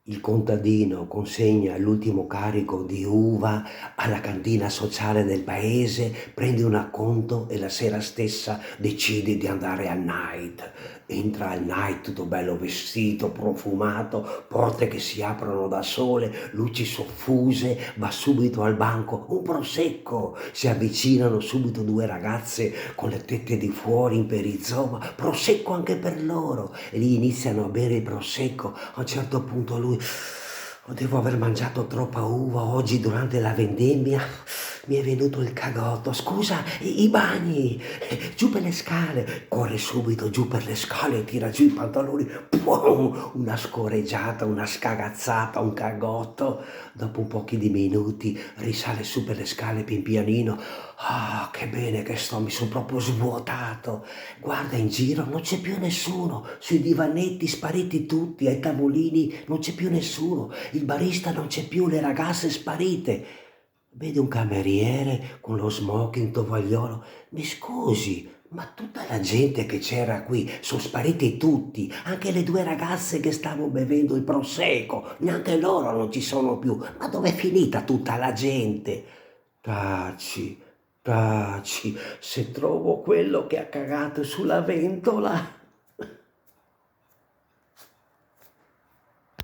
Il contadino consegna l'ultimo carico di uva alla cantina sociale del paese, prende un acconto e la sera stessa decide di andare al night. Entra al night tutto bello vestito, profumato, porte che si aprono da sole, luci soffuse, va subito al banco, un prosecco. Si avvicinano subito due ragazze con le tette di fuori in perizoma, prosecco anche per loro. E lì iniziano a bere il prosecco. A un certo punto lui: "Oh, devo aver mangiato troppa uva oggi durante la vendemmia. Mi è venuto il cagotto. Scusa, i bagni, giù per le scale." Corre subito giù per le scale, tira giù i pantaloni, pum, una scoreggiata, una scagazzata, un cagotto. Dopo un pochi di minuti risale su per le scale pian pianino. Ah, che bene che sto, mi son proprio svuotato. Guarda in giro, non c'è più nessuno, sui divanetti spariti tutti, ai tavolini non c'è più nessuno, il barista non c'è più, le ragazze sparite. Vede un cameriere con lo smoking tovagliolo. Mi scusi, ma tutta la gente che c'era qui sono spariti tutti, anche le due ragazze che stavano bevendo il prosecco, neanche loro non ci sono più. Ma dov'è finita tutta la gente? Taci, taci, se trovo quello che ha cagato sulla ventola.